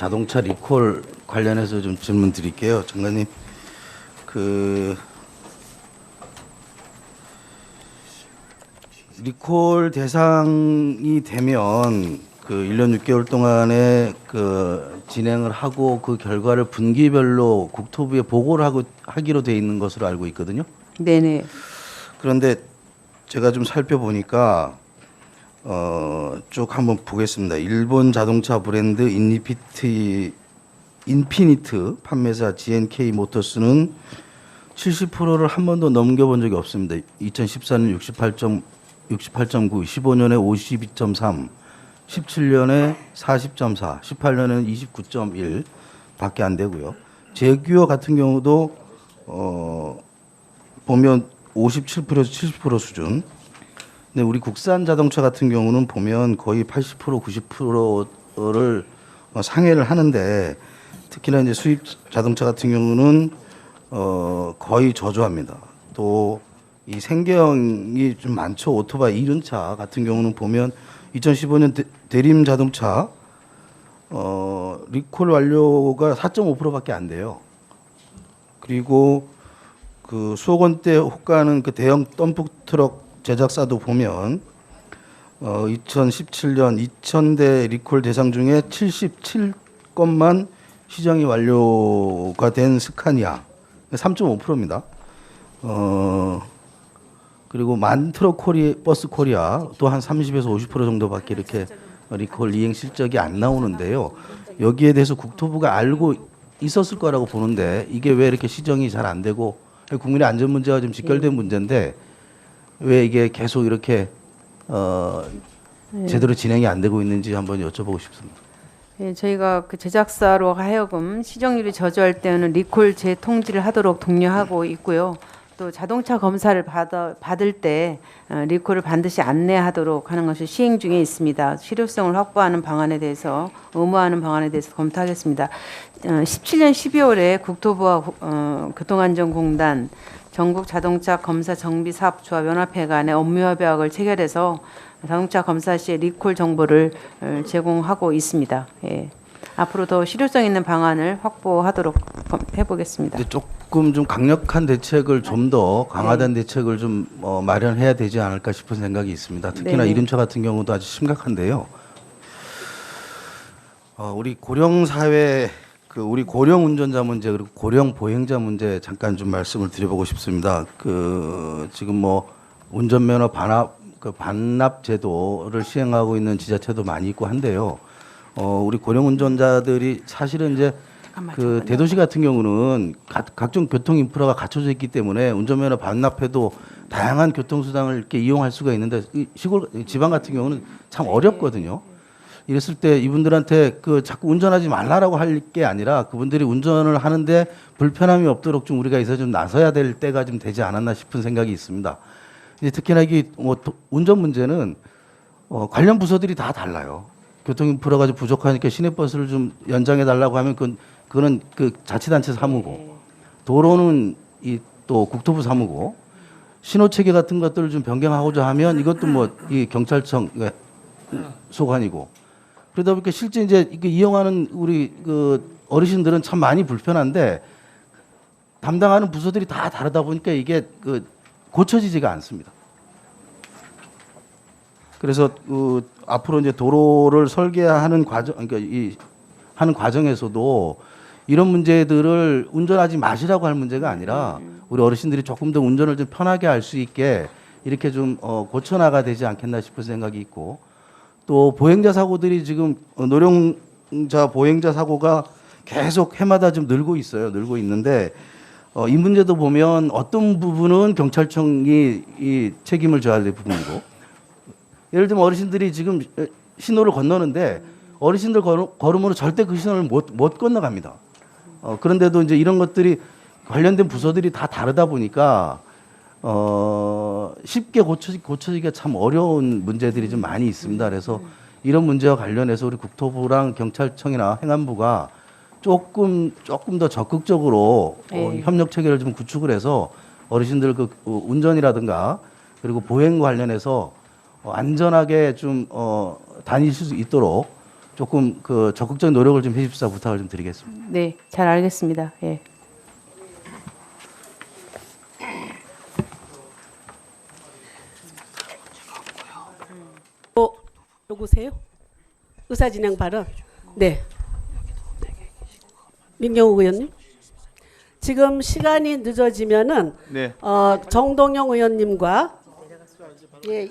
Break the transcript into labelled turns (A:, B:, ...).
A: 자동차 리콜 관련해서 좀 질문 드릴게요. 장관님, 리콜 대상이 되면 1년 6개월 동안에 진행을 하고 그 결과를 분기별로 국토부에 보고를 하기로 돼 있는 것으로 알고 있거든요.
B: 네네.
A: 그런데 제가 좀 살펴보니까 쭉 한번 보겠습니다. 일본 자동차 브랜드 인피니트 판매사 GNK 모터스는 70%를 한 번도 넘겨본 적이 없습니다. 2014년 68.9, 15년에 52.3, 17년에 40.4, 18년에는 29.1 밖에 안 되고요. 제규어 같은 경우도 보면 57%에서 70% 수준. 근데 우리 국산 자동차 같은 경우는 보면 거의 80%, 90%를 상회를 하는데 특히나 이제 수입 자동차 같은 경우는 거의 저조합니다. 또 이 생계형이 좀 많죠. 오토바이 이륜차 같은 경우는 보면 2015년 대림 자동차 리콜 완료가 4.5%밖에 안 돼요. 그리고 그 수억 원대 호가는 그 대형 덤프 트럭 제작사도 보면 2017년 2,000대 리콜 대상 중에 77건만 시정이 완료가 된 스카니아 3.5%입니다. 그리고 만트럭 버스 코리아 또 한 30에서 50% 정도밖에 이렇게 리콜 이행 실적이 안 나오는데요. 여기에 대해서 국토부가 알고 있었을 거라고 보는데 이게 왜 이렇게 시정이 잘 안 되고 국민의 안전 문제와 좀 직결된 문제인데 왜 이게 계속 이렇게 제대로 진행이 안 되고 있는지 한번 여쭤보고 싶습니다.
B: 예, 저희가 그 제작사로 하여금 시정률이 저조할 때는 리콜 재통지를 하도록 독려하고 있고요. 또 자동차 검사를 받을 때 리콜을 반드시 안내하도록 하는 것이 시행 중에 있습니다. 실효성을 확보하는 방안에 대해서 의무화하는 방안에 대해서 검토하겠습니다. 17년 12월에 국토부와 교통안전공단 전국 자동차 검사 정비 사업조합 연합회 간의 업무협약을 체결해서 자동차 검사 시에 리콜 정보를 제공하고 있습니다. 예. 앞으로 더 실효성 있는 방안을 확보하도록 해보겠습니다.
A: 근데 조금 좀 강력한 대책을 좀 더 강화된 대책을 좀 마련해야 되지 않을까 싶은 생각이 있습니다. 특히나
B: 네.
A: 이륜차 같은 경우도 아주 심각한데요. 우리 고령 사회 우리 고령 운전자 문제 그리고 고령 보행자 문제 잠깐 좀 말씀을 드려보고 싶습니다. 지금 운전면허 반납 제도를 시행하고 있는 지자체도 많이 있고 한데요. 우리 고령 운전자들이 사실은 이제 대도시 같은 경우는 각종 교통 인프라가 갖춰져 있기 때문에 운전면허 반납해도 다양한 교통수단을 이렇게 이용할 수가 있는데 시골 지방 같은 경우는 참 어렵거든요. 이랬을 때 이분들한테 자꾸 운전하지 말라라고 할 게 아니라 그분들이 운전을 하는데 불편함이 없도록 좀 우리가 이제 좀 나서야 될 때가 좀 되지 않았나 싶은 생각이 있습니다. 이제 특히나 이게 운전 문제는 관련 부서들이 다 달라요. 교통 인프라가 좀 부족하니까 시내버스를 좀 연장해 달라고 하면 그거는 자치단체 사무고 도로는 또 국토부 사무고 신호 체계 같은 것들을 좀 변경하고자 하면 이것도 이 경찰청 소관이고 그러다 보니까 실제 이제 이용하는 우리 어르신들은 참 많이 불편한데 담당하는 부서들이 다 다르다 보니까 이게 고쳐지지가 않습니다. 그래서 앞으로 이제 도로를 설계하는 과정, 그러니까 하는 과정에서도 이런 문제들을 운전하지 마시라고 할 문제가 아니라 우리 어르신들이 조금 더 운전을 좀 편하게 할 수 있게 이렇게 좀 고쳐나가야 되지 않겠나 싶은 생각이 있고 또 보행자 사고들이 지금 노령자 보행자 사고가 계속 해마다 좀 늘고 있어요. 늘고 있는데 이 문제도 보면 어떤 부분은 경찰청이 이 책임을 져야 될 부분이고 예를 들면 어르신들이 지금 신호를 건너는데 어르신들 걸음으로 절대 그 신호를 못 건너갑니다. 그런데도 이제 이런 것들이 관련된 부서들이 다 다르다 보니까 쉽게 고쳐지기가 참 어려운 문제들이 좀 많이 있습니다. 그래서 이런 문제와 관련해서 우리 국토부랑 경찰청이나 행안부가 조금 더 적극적으로 협력 체계를 좀 구축을 해서 어르신들 운전이라든가 그리고 보행 관련해서 안전하게 좀 다니실 수 있도록 조금 그 적극적 노력을 좀 해주십사 부탁을 좀 드리겠습니다.
B: 네, 잘 알겠습니다. 예.
C: 여보세요? 의사진행 발언. 네. 민경욱 의원님. 지금 시간이 늦어지면은
D: 네.
C: 정동영 의원님과 예,